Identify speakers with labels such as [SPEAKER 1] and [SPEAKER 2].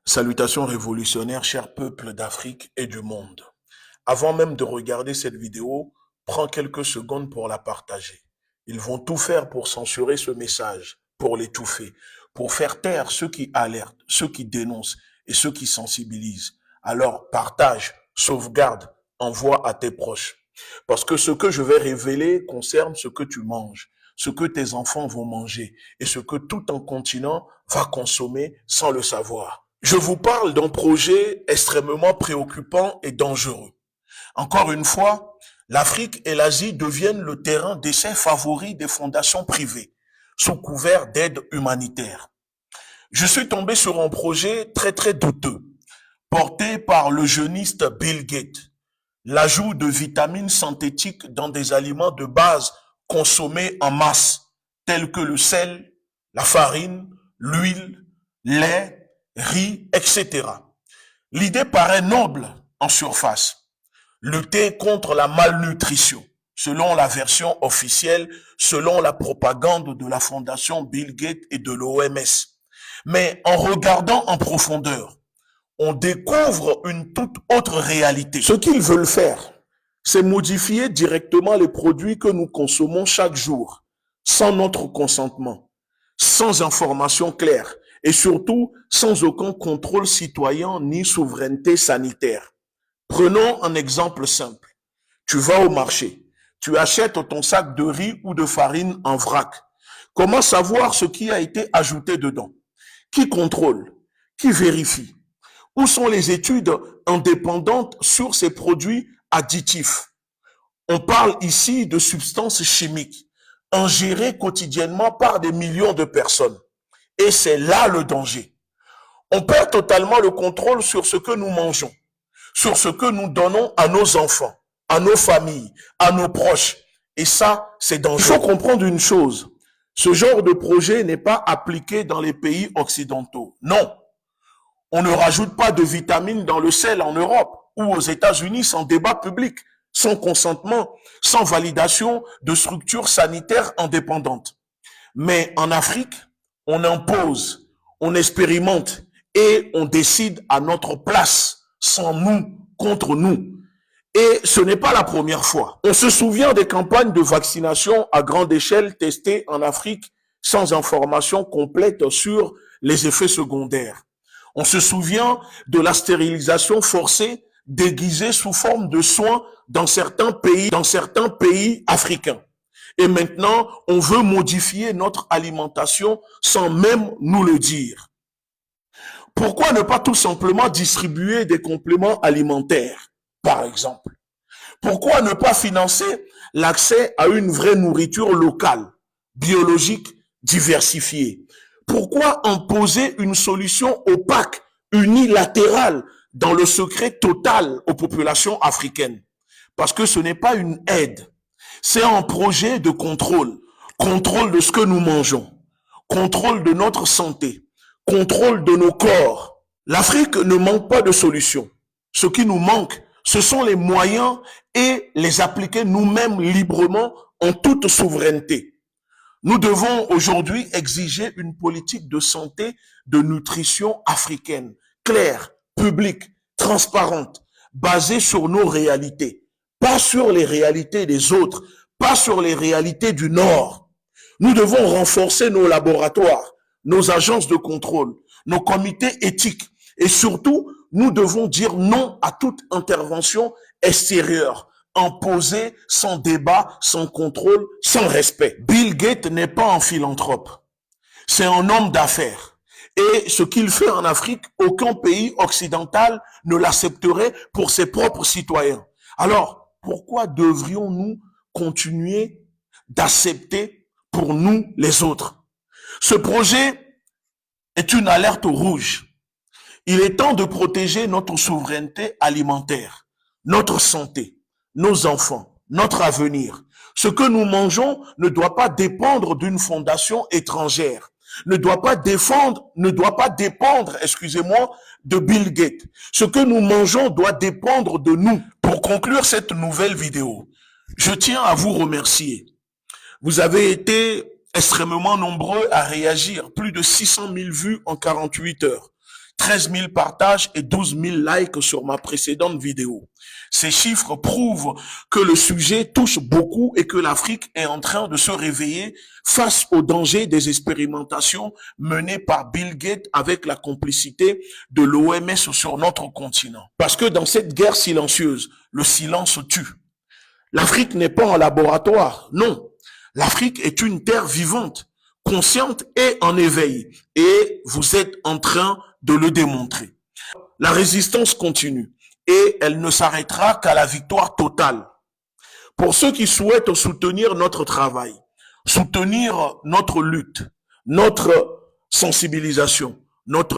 [SPEAKER 1] Salutations révolutionnaires, chers peuples d'Afrique et du monde. Avant même de regarder cette vidéo, prends quelques secondes pour la partager. Ils vont tout faire pour censurer ce message, pour l'étouffer, pour faire taire ceux qui alertent, ceux qui dénoncent et ceux qui sensibilisent. Alors partage, sauvegarde, envoie à tes proches. Parce que ce que je vais révéler concerne ce que tu manges, ce que tes enfants vont manger et ce que tout un continent va consommer sans le savoir. Je vous parle d'un projet extrêmement préoccupant et dangereux. Encore une fois, l'Afrique et l'Asie deviennent le terrain d'essai favori des fondations privées, sous couvert d'aide humanitaire. Je suis tombé sur un projet très douteux, porté par le jeuniste Bill Gates. L'ajout de vitamines synthétiques dans des aliments de base consommés en masse, tels que le sel, la farine, l'huile, lait, riz, etc. L'idée paraît noble en surface. Lutter contre la malnutrition, selon la version officielle, selon la propagande de la fondation Bill Gates et de l'OMS. Mais en regardant en profondeur, on découvre une toute autre réalité. Ce qu'ils veulent faire, c'est modifier directement les produits que nous consommons chaque jour, sans notre consentement, sans information claire et surtout sans aucun contrôle citoyen ni souveraineté sanitaire. Prenons un exemple simple. Tu vas au marché, tu achètes ton sac de riz ou de farine en vrac. Comment savoir ce qui a été ajouté dedans? Qui contrôle? Qui vérifie? Où sont les études indépendantes sur ces produits additifs? On parle ici de substances chimiques ingérées quotidiennement par des millions de personnes. Et c'est là le danger. On perd totalement le contrôle sur ce que nous mangeons, sur ce que nous donnons à nos enfants, à nos familles, à nos proches. Et ça, c'est dangereux. Il faut comprendre une chose. Ce genre de projet n'est pas appliqué dans les pays occidentaux. Non. On ne rajoute pas de vitamines dans le sel en Europe ou aux États-Unis sans débat public, sans consentement, sans validation de structures sanitaires indépendantes. Mais en Afrique, on impose, on expérimente et on décide à notre place, sans nous, contre nous. Et ce n'est pas la première fois. On se souvient des campagnes de vaccination à grande échelle testées en Afrique sans information complète sur les effets secondaires. On se souvient de la stérilisation forcée déguisée sous forme de soins dans certains pays africains. Et maintenant, on veut modifier notre alimentation sans même nous le dire. Pourquoi ne pas tout simplement distribuer des compléments alimentaires, par exemple? Pourquoi ne pas financer l'accès à une vraie nourriture locale, biologique, diversifiée? Pourquoi imposer une solution opaque, unilatérale, dans le secret total aux populations africaines? Parce que ce n'est pas une aide, c'est un projet de contrôle. Contrôle de ce que nous mangeons, contrôle de notre santé, contrôle de nos corps. L'Afrique ne manque pas de solutions. Ce qui nous manque, ce sont les moyens et les appliquer nous-mêmes librement en toute souveraineté. Nous devons aujourd'hui exiger une politique de santé, de nutrition africaine, claire, publique, transparente, basée sur nos réalités, pas sur les réalités des autres, pas sur les réalités du Nord. Nous devons renforcer nos laboratoires, nos agences de contrôle, nos comités éthiques et surtout, nous devons dire non à toute intervention extérieure, imposée sans débat, sans contrôle, sans respect. Bill Gates n'est pas un philanthrope. C'est un homme d'affaires. Et ce qu'il fait en Afrique, aucun pays occidental ne l'accepterait pour ses propres citoyens. Alors, pourquoi devrions-nous continuer d'accepter pour nous les autres? Ce projet est une alerte rouge. Il est temps de protéger notre souveraineté alimentaire, notre santé, nos enfants, notre avenir. Ce que nous mangeons ne doit pas dépendre d'une fondation étrangère, ne doit pas dépendre, de Bill Gates. Ce que nous mangeons doit dépendre de nous. Pour conclure cette nouvelle vidéo, je tiens à vous remercier. Vous avez été extrêmement nombreux à réagir, plus de 600 000 vues en 48 heures. 13 000 partages et 12 000 likes sur ma précédente vidéo. Ces chiffres prouvent que le sujet touche beaucoup et que l'Afrique est en train de se réveiller face au danger des expérimentations menées par Bill Gates avec la complicité de l'OMS sur notre continent. Parce que dans cette guerre silencieuse, le silence tue. L'Afrique n'est pas un laboratoire, non. L'Afrique est une terre vivante, consciente et en éveil. Et vous êtes en train de le démontrer. La résistance continue et elle ne s'arrêtera qu'à la victoire totale. Pour ceux qui souhaitent soutenir notre travail, soutenir notre lutte, notre sensibilisation, notre